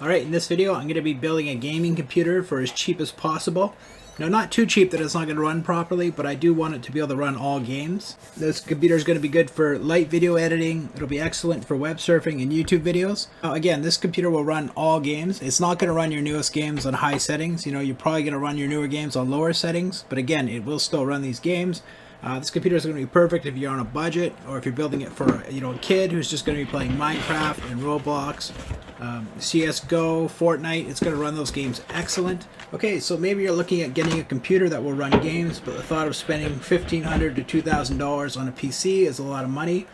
Alright, in this video I'm going to be building a gaming computer for as cheap as possible. Now, not too cheap that it's not going to run properly, but I do want it to be able to run all games. This computer is going to be good for light video editing. It'll be excellent for web surfing and YouTube videos. Now, again, this computer will run all games. It's not going to run your newest games on high settings. You know, you're probably going to run your newer games on lower settings, but again, it will still run these games. This computer is going to be perfect if you're on a budget, or if you're building it for a kid who's just going to be playing Minecraft and Roblox, CSGO, Fortnite. It's going to run those games excellent. Okay, so maybe you're looking at getting a computer that will run games, but the thought of spending $1,500 to $2,000 on a PC is a lot of money.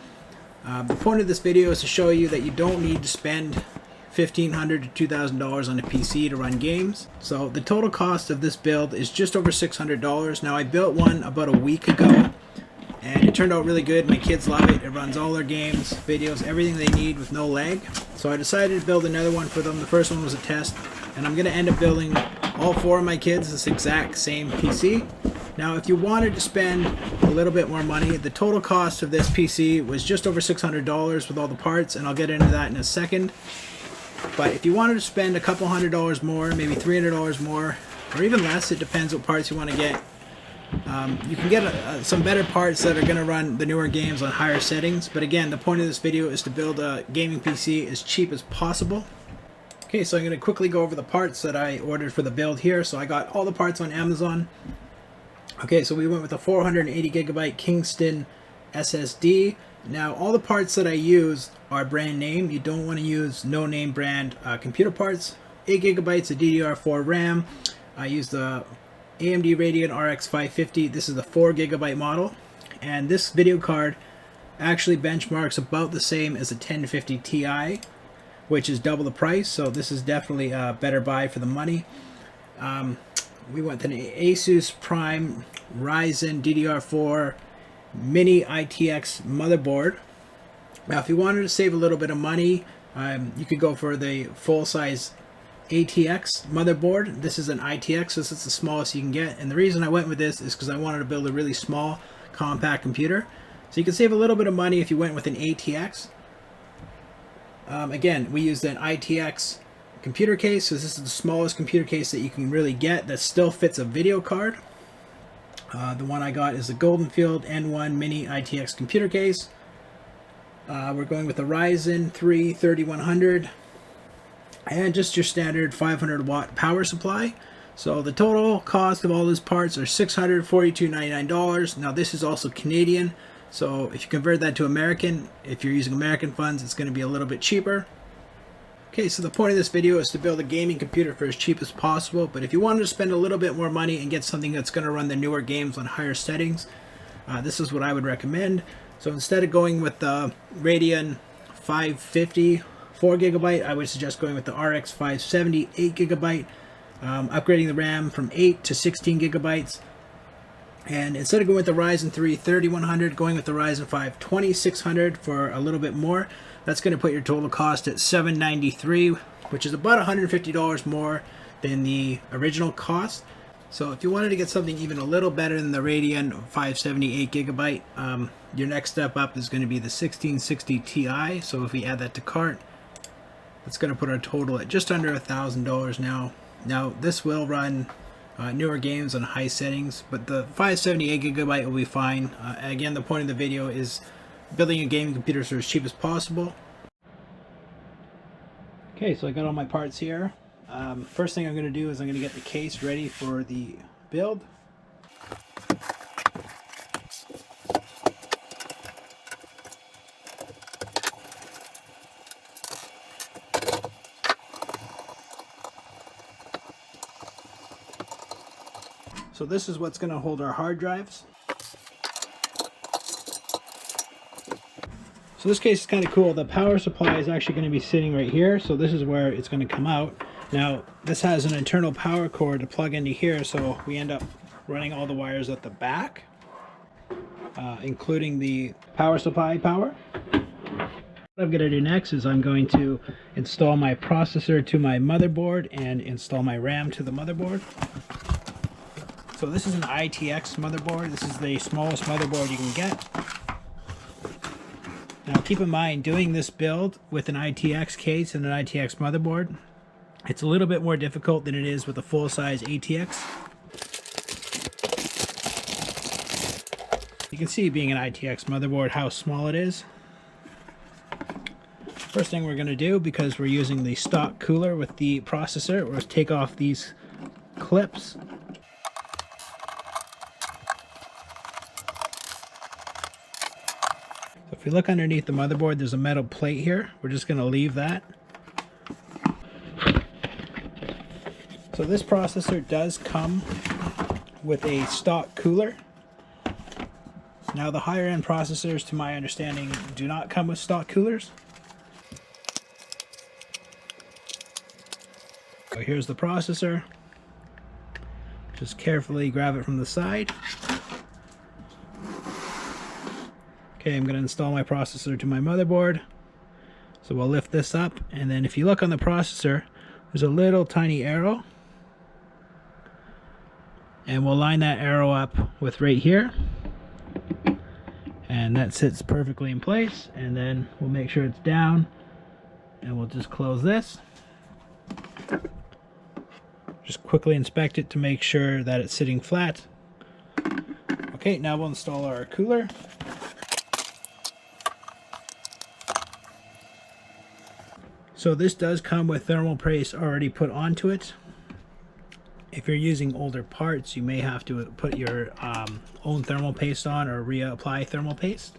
The point of this video is to show you that you don't need to spend $1,500 to $2,000 on a PC to run games. So the total cost of this build is just over $600. Now, I built one about a week ago and it turned out really good. My kids love it. It runs all their games, videos, everything they need with no lag. So I decided to build another one for them. The first one was a test, and I'm going to end up building all four of my kids this exact same PC. Now, if you wanted to spend a little bit more money, the total cost of this PC was just over $600 with all the parts, and I'll get into that in a second. But if you wanted to spend a couple $100 more, maybe $300 more, or even less, it depends what parts you want to get. You can get some better parts that are going to run the newer games on higher settings. But again, the point of this video is to build a gaming PC as cheap as possible. Okay, so I'm going to quickly go over the parts that I ordered for the build here. So I got all the parts on Amazon. Okay, so we went with a 480 gigabyte Kingston SSD. Now, all the parts that I used are brand name. You don't want to use no-name brand computer parts. 8 gigabytes of DDR4 RAM. I used the AMD Radeon RX 550. This is the 4 gigabyte model. And this video card actually benchmarks about the same as a 1050 Ti, which is double the price. So this is definitely a better buy for the money. We went with an Asus Prime Ryzen DDR4 Mini ITX motherboard. Now, if you wanted to save a little bit of money, you could go for the full-size ATX motherboard. This is an ITX, so this is the smallest you can get. And the reason I went with this is because I wanted to build a really small, compact computer. So you can save a little bit of money if you went with an ATX. Again, we used an ITX computer case, so this is the smallest computer case that you can really get that still fits a video card. The one I got is the Golden Field N1 Mini ITX computer case. We're going with the Ryzen 3 3100 and just your standard 500 watt power supply. So the total cost of all these parts are $642.99. Now, this is also Canadian, so if you convert that to American, if you're using American funds, it's going to be a little bit cheaper. Okay, so the point of this video is to build a gaming computer for as cheap as possible, but if you wanted to spend a little bit more money and get something that's going to run the newer games on higher settings, this is what I would recommend. So instead of going with the Radeon 550 4 gigabyte, I would suggest going with the RX 570 8 gigabyte, upgrading the RAM from 8 to 16 gigabytes. And instead of going with the Ryzen 3 3100, going with the Ryzen 5 2600 for a little bit more. That's going to put your total cost at $793, which is about $150 more than the original cost. So if you wanted to get something even a little better than the Radeon 570 8 gigabyte, your next step up is going to be the 1660 Ti. So if we add that to cart, that's going to put our total at just under $1,000 now. Now, this will run newer games on high settings, but the 578 gigabyte will be fine. Again, the point of the video is building a gaming computer for as cheap as possible. Okay, so I got all my parts here. First thing I'm going to do is I'm going to get the case ready for the build. So this is what's going to hold our hard drives. So this case is kind of cool. The power supply is actually going to be sitting right here, so this is where it's going to come out. Now, this has an internal power cord to plug into here, so we end up running all the wires at the back, including the power supply power. What I'm going to do next is I'm going to install my processor to my motherboard and install my RAM to the motherboard. So this is an ITX motherboard. This is the smallest motherboard you can get. Now keep in mind, doing this build with an ITX case and an ITX motherboard, It's a little bit more difficult than it is with a full-size ATX. You can see, being an ITX motherboard, how small it is. First thing we're going to do, because we're using the stock cooler with the processor, we're going to take off these clips. So if you look underneath the motherboard, there's a metal plate here. We're just going to leave that. So this processor does come with a stock cooler. Now the higher end processors, to my understanding, do not come with stock coolers. So here's the processor. Just carefully grab it from the side. Okay, I'm going to install my processor to my motherboard. So we'll lift this up, and then if you look on the processor, there's a little tiny arrow. And we'll line that arrow up with right here. And that sits perfectly in place, and then we'll make sure it's down, and we'll just close this. Just quickly inspect it to make sure that it's sitting flat. Okay, now we'll install our cooler. So this does come with thermal paste already put onto it. If you're using older parts, you may have to put your own thermal paste on or reapply thermal paste.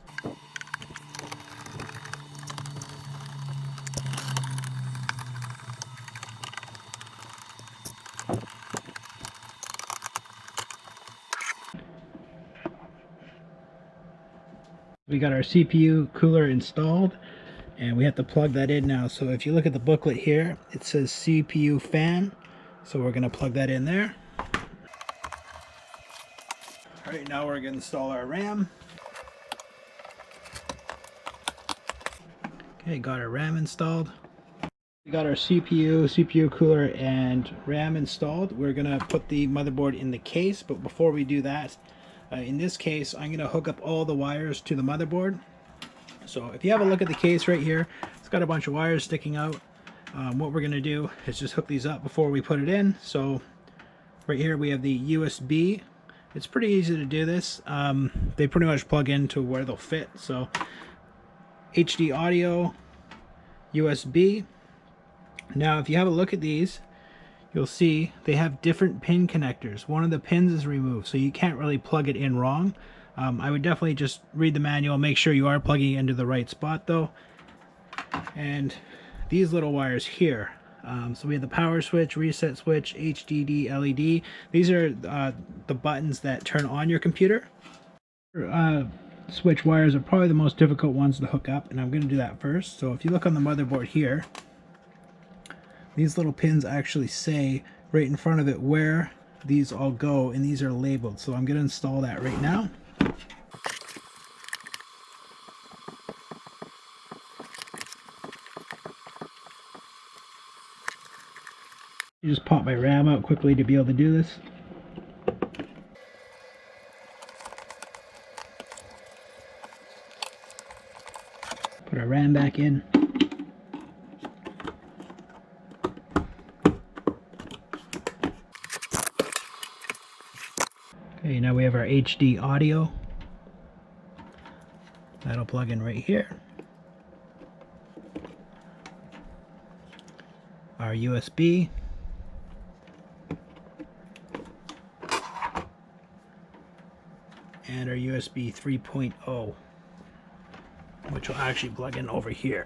We got our CPU cooler installed, and we have to plug that in now. So if you look at the booklet here, it says CPU fan. So we're going to plug that in there. Alright, now we're going to install our RAM. Okay, got our RAM installed. We got our CPU cooler, and RAM installed. We're going to put the motherboard in the case, but before we do that, in this case, I'm going to hook up all the wires to the motherboard. So if you have a look at the case right here, it's got a bunch of wires sticking out. What we're going to do is just hook these up before we put it in. So right here we have the USB. It's pretty easy to do this. They pretty much plug into where they'll fit. So HD audio, USB. Now if you have a look at these, you'll see they have different pin connectors. One of the pins is removed, so you can't really plug it in wrong. I would definitely just read the manual, make sure you are plugging it into the right spot though. And these little wires here, so we have the power switch, reset switch, HDD, LED. These are the buttons that turn on your computer. Switch wires are probably the most difficult ones to hook up, and I'm going to do that first. So if you look on the motherboard here, these little pins actually say right in front of it where these all go, and these are labeled. So I'm going to install that right now. You just pop my RAM out quickly to be able to do this. Put our RAM back in. Okay, now we have our HD audio. That'll plug in right here. Our USB. And our USB 3.0, which will actually plug in over here.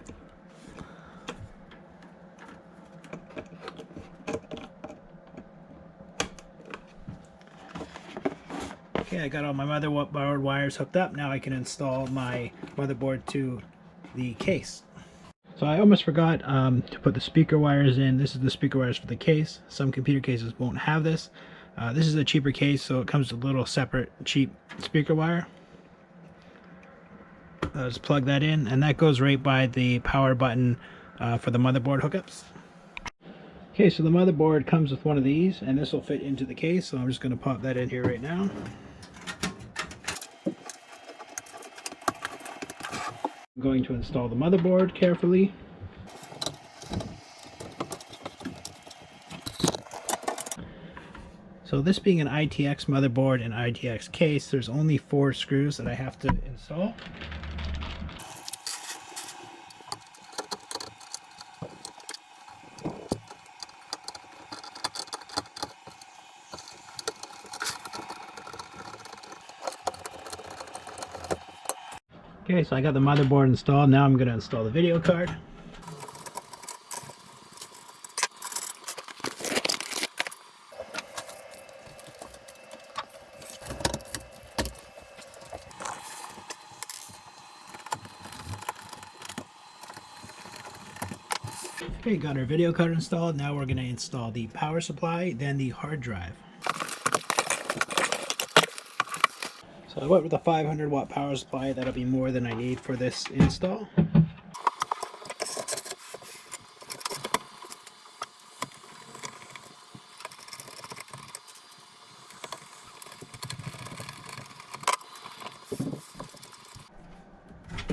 Okay, I got all my motherboard wires hooked up. Now I can install my motherboard to the case. So I almost forgot to put the speaker wires in. This is the speaker wires for the case. Some computer cases won't have this. This is a cheaper case, so it comes with a little separate cheap speaker wire. I'll just plug that in, and that goes right by the power button for the motherboard hookups. Okay, so the motherboard comes with one of these, and this will fit into the case, so I'm just going to pop that in here right now. I'm going to install the motherboard carefully. So this being an ITX motherboard and ITX case, there's only 4 screws that I have to install. Okay, so I got the motherboard installed. Now I'm going to install the video card. Okay, got our video card installed. Now we're going to install the power supply, then the hard drive. So I went with a 500 watt power supply. That'll be more than I need for this install.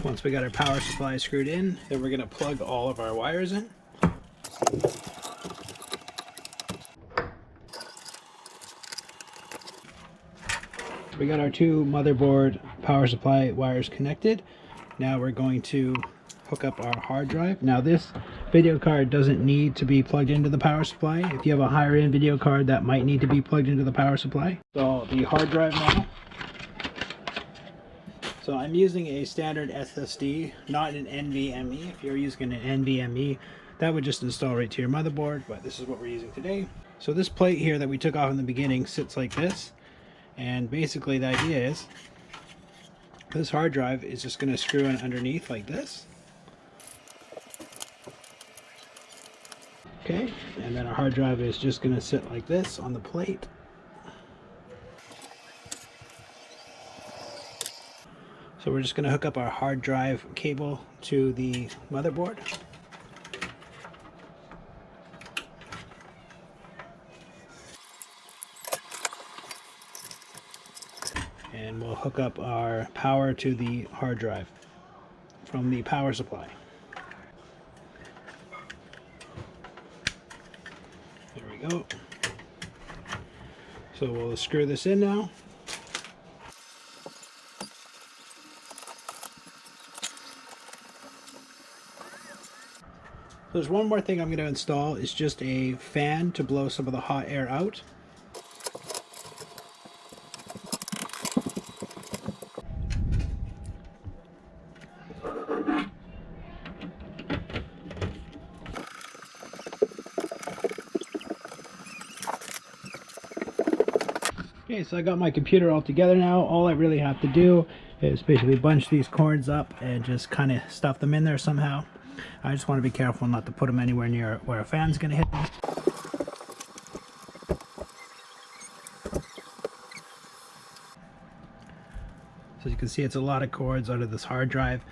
Once we got our power supply screwed in, then we're going to plug all of our wires in. We got our 2 motherboard power supply wires connected. Now we're going to hook up our hard drive. Now this video card doesn't need to be plugged into the power supply. If you have a higher end video card, that might need to be plugged into the power supply. So the hard drive now. So I'm using a standard SSD, not an NVMe. If you're using an NVMe, that would just install right to your motherboard, but this is what we're using today. So this plate here that we took off in the beginning sits like this. And basically the idea is this hard drive is just going to screw in underneath like this. Okay, and then our hard drive is just going to sit like this on the plate. So we're just going to hook up our hard drive cable to the motherboard. And we'll hook up our power to the hard drive from the power supply. There we go. So we'll screw this in now. There's one more thing I'm going to install. It's just a fan to blow some of the hot air out. Okay, so I got my computer all together now. All I really have to do is basically bunch these cords up and just kind of stuff them in there somehow. I just want to be careful not to put them anywhere near where a fan's going to hit them. So you can see it's a lot of cords out of this hard drive.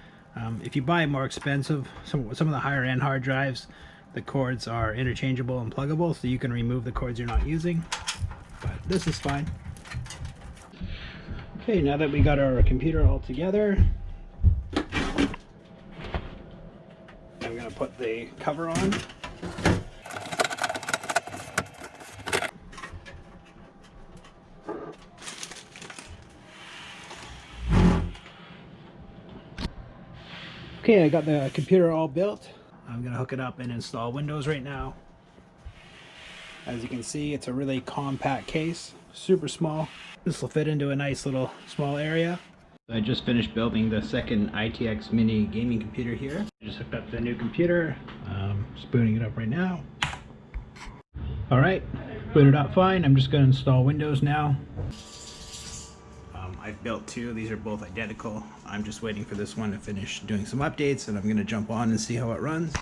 If you buy more expensive, some of the higher end hard drives, the cords are interchangeable and pluggable, so you can remove the cords you're not using. But this is fine. Okay, now that we got our computer all together, I'm going to put the cover on. Okay, I got the computer all built. I'm going to hook it up and install Windows right now. As you can see, it's a really compact case, super small. This will fit into a nice little small area. I just finished building the second ITX Mini gaming computer here. I just hooked up the new computer, just booting it up right now. Alright, booted up fine. I'm just going to install Windows now. I've built 2, these are both identical. I'm just waiting for this one to finish doing some updates and I'm going to jump on and see how it runs.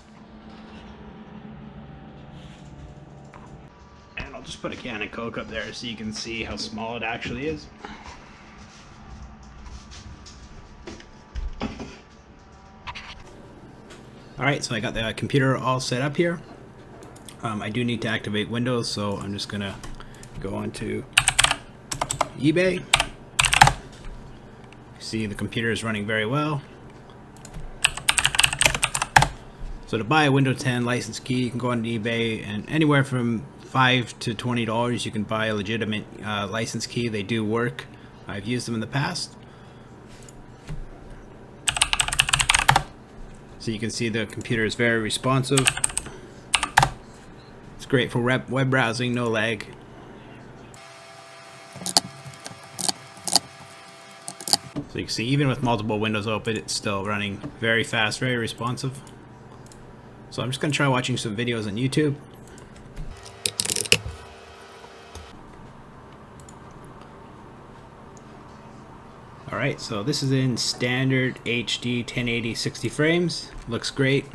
And I'll just put a can of Coke up there so you can see how small it actually is. Alright, so I got the computer all set up here. I do need to activate Windows, so I'm just going to go onto eBay. See, the computer is running very well. So to buy a Windows 10 license key, you can go on eBay, and anywhere from $5 to $20 you can buy a legitimate license key. They do work. I've used them in the past. So you can see the computer is very responsive. It's great for web browsing, no lag. So you can see even with multiple windows open, it's still running very fast, very responsive. So I'm just going to try watching some videos on YouTube. Alright, so this is in standard HD 1080 60 frames. Looks great.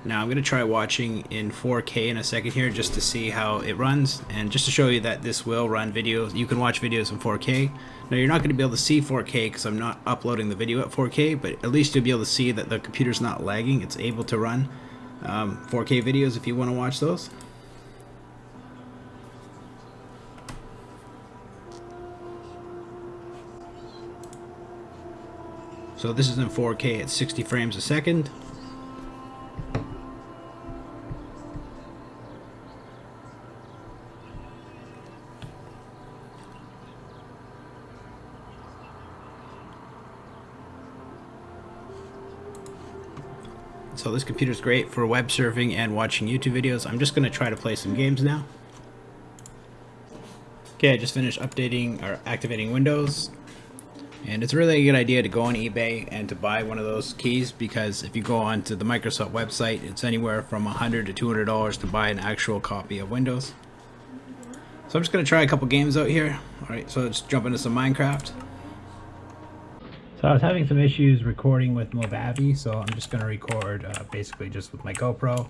Now I'm going to try watching in 4K in a second here just to see how it runs, and just to show you that this will run videos. You can watch videos in 4K. Now you're not going to be able to see 4K because I'm not uploading the video at 4K, but at least you'll be able to see that the computer's not lagging. It's able to run 4K videos if you want to watch those. So this is in 4K at 60 frames a second. So this computer is great for web surfing and watching YouTube videos. I'm just going to try to play some games now. Okay, I just finished updating or activating Windows. And it's really a good idea to go on eBay and to buy one of those keys, because if you go onto the Microsoft website, it's anywhere from $100 to $200 to buy an actual copy of Windows. So I'm just going to try a couple games out here. Alright, so let's jump into some Minecraft. So I was having some issues recording with Movavi, so I'm just going to record basically just with my GoPro.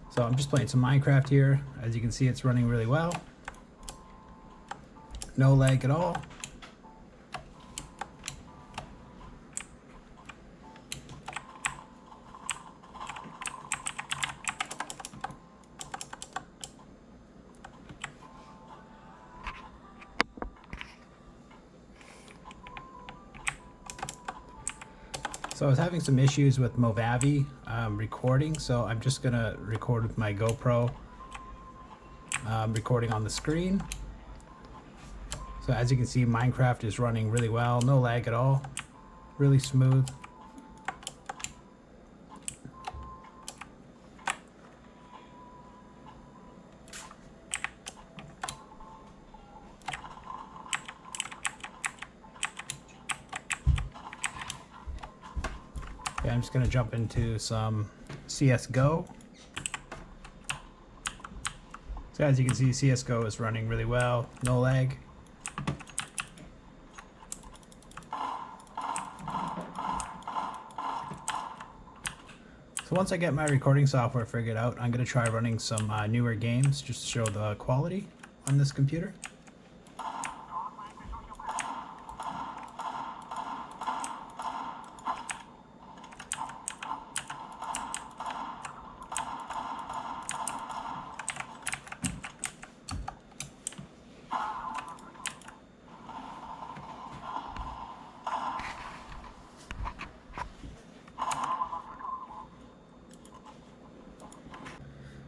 So I'm just playing some Minecraft here. As you can see, it's running really well. No lag at all. So I was having some issues with Movavi recording, so I'm just going to record with my GoPro recording on the screen. So as you can see, Minecraft is running really well, no lag at all, really smooth. Okay, I'm just going to jump into some CSGO. So as you can see, CSGO is running really well, no lag. So once I get my recording software figured out, I'm going to try running some newer games just to show the quality on this computer.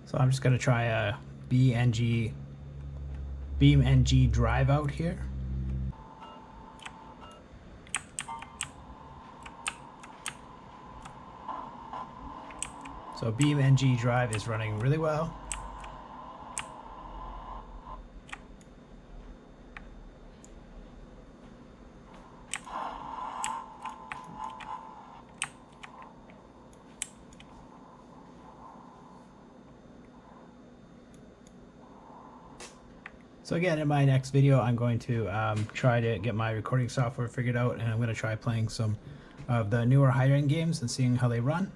So I'm just going to try a BeamNG drive out here. So BeamNG drive is running really well. So again, in my next video, I'm going to try to get my recording software figured out, and I'm going to try playing some of the newer higher-end games and seeing how they run.